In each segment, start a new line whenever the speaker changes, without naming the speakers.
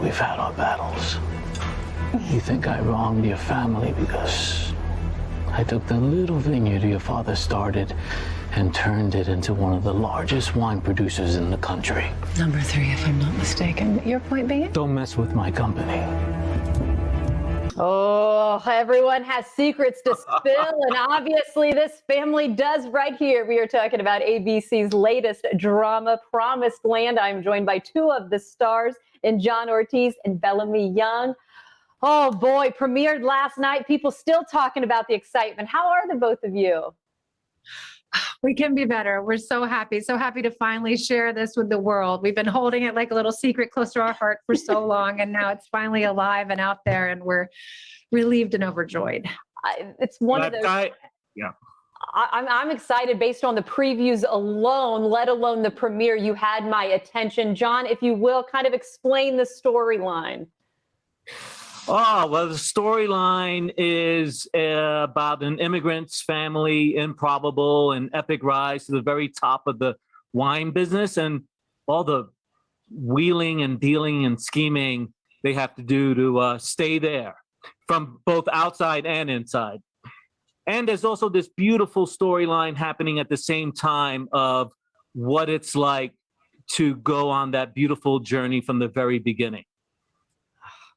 we've had our battles. You think I wronged your family because I took the little vineyard your father started and turned it into one of the largest wine producers in the country.
Number 3, if I'm not mistaken. Your point being?
Don't mess with my company.
Oh, everyone has secrets to spill, and obviously this family does right here. We are talking about ABC's latest drama, Promised Land. I'm joined by 2 of the stars, in John Ortiz and Bellamy Young. Oh boy, premiered last night. People still talking about the excitement. How are the both of you?
We can be better. We're so happy to finally share this with the world. We've been holding it like a little secret close to our heart for so long, and now it's finally alive and out there, and we're relieved and overjoyed.
It's one of those.
Yeah.
I'm excited based on the previews alone, let alone the premiere. You had my attention. John, if you will, kind of explain the storyline.
Oh, well, the storyline is about an immigrant's family, improbable and epic rise to the very top of the wine business, and all the wheeling and dealing and scheming they have to do to stay there from both outside and inside. And there's also this beautiful storyline happening at the same time of what it's like to go on that beautiful journey from the very beginning.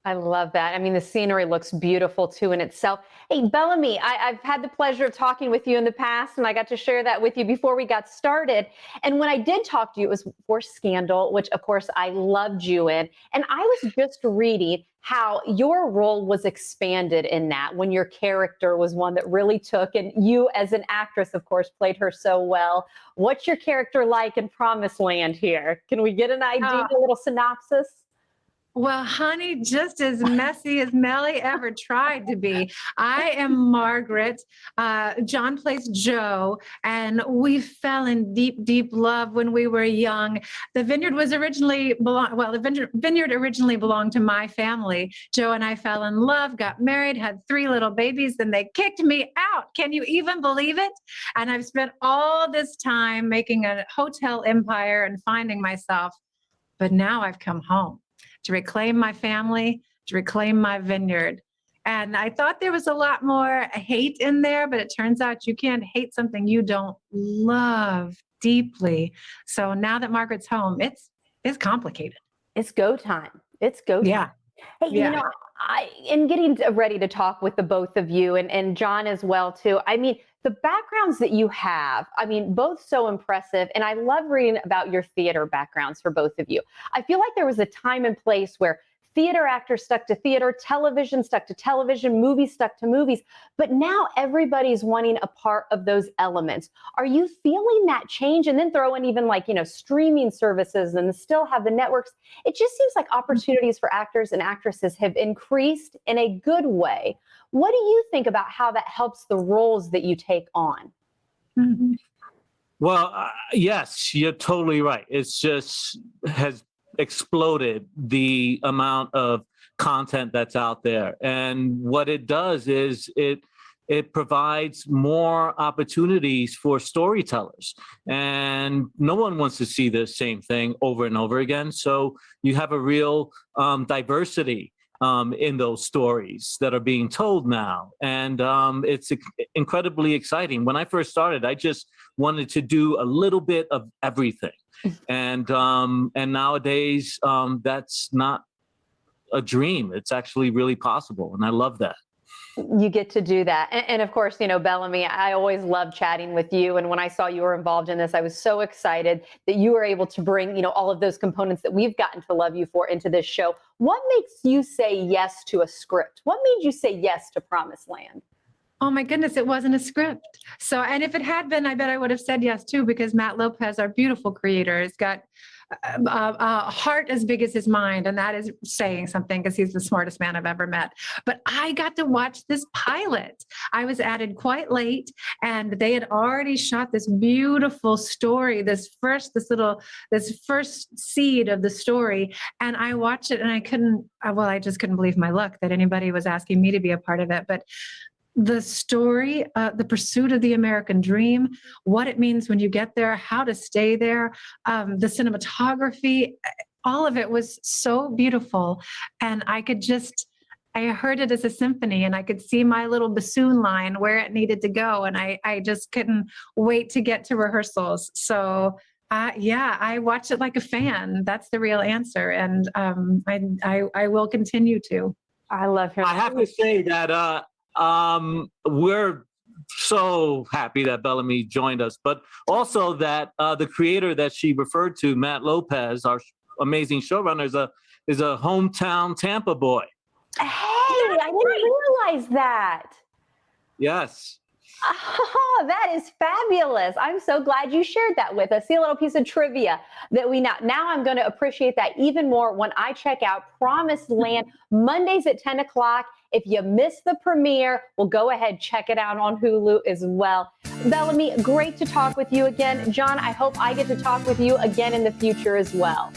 I love that. I mean, the scenery looks beautiful too in itself. Hey, Bellamy, I've had the pleasure of talking with you in the past, and I got to share that with you before we got started. And when I did talk to you, it was for Scandal, which of course I loved you in. And I was just reading how your role was expanded in that, when your character was one that really took, and you as an actress, of course, played her so well. What's your character like in Promised Land here? Can we get an idea, a little synopsis?
Well, honey, just as messy as Melly ever tried to be. I am Margaret. John plays Joe, and we fell in deep, deep love when we were young. The vineyard was originally the vineyard originally belonged to my family. Joe and I fell in love, got married, had 3 little babies, then they kicked me out. Can you even believe it? And I've spent all this time making a hotel empire and finding myself, but now I've come home to reclaim my family, to reclaim my vineyard. And I thought there was a lot more hate in there, but it turns out you can't hate something you don't love deeply. So now that Margaret's home, it's complicated.
It's go time. It's go time.
Yeah.
Hey,
Yeah.
you know, in getting ready to talk with the both of you, and John as well too, I mean, the backgrounds that you have, I mean, both so impressive. And I love reading about your theater backgrounds for both of you. I feel like there was a time and place where theater actors stuck to theater, television stuck to television, movies stuck to movies. But now everybody's wanting a part of those elements. Are you feeling that change? And then throw in even like, you know, streaming services and still have the networks. It just seems like opportunities for actors and actresses have increased in a good way. What do you think about how that helps the roles that you take on?
Mm-hmm.
Well, yes, you're totally right. It's just has exploded the amount of content that's out there. And what it does is it provides more opportunities for storytellers. And no one wants to see the same thing over and over again. So you have a real diversity in those stories that are being told now. And it's incredibly exciting. When I first started, I just wanted to do a little bit of everything. And nowadays, that's not a dream. It's actually really possible. And I love that.
You get to do that. And of course, you know, Bellamy, I always love chatting with you. And when I saw you were involved in this, I was so excited that you were able to bring, you know, all of those components that we've gotten to love you for into this show. What makes you say yes to a script? What made you say yes to Promised Land?
Oh my goodness, it wasn't a script. So, and if it had been, I bet I would have said yes too, because Matt Lopez, our beautiful creator, has got a heart as big as his mind. And that is saying something, because he's the smartest man I've ever met. But I got to watch this pilot. I was added quite late, and they had already shot this beautiful story, this first seed of the story. And I watched it, and I just couldn't believe my luck that anybody was asking me to be a part of it. But the story, the pursuit of the American dream, what it means when you get there, how to stay there, the cinematography, all of it was so beautiful. And I heard it as a symphony, and I could see my little bassoon line where it needed to go. And I just couldn't wait to get to rehearsals. So yeah, I watch it like a fan. That's the real answer. And I will continue to.
I love hearing
I have to say that we're so happy that Bellamy joined us, but also that the creator that she referred to, Matt Lopez, our amazing showrunner, is a hometown Tampa boy.
Hey, I didn't realize that.
Yes.
Oh, that is fabulous. I'm so glad you shared that with us. See, a little piece of trivia that we now I'm going to appreciate that even more when I check out Promised Land Mondays at 10 o'clock. If you missed the premiere, well, go ahead, check it out on Hulu as well. Bellamy, great to talk with you again. John, I hope I get to talk with you again in the future as well.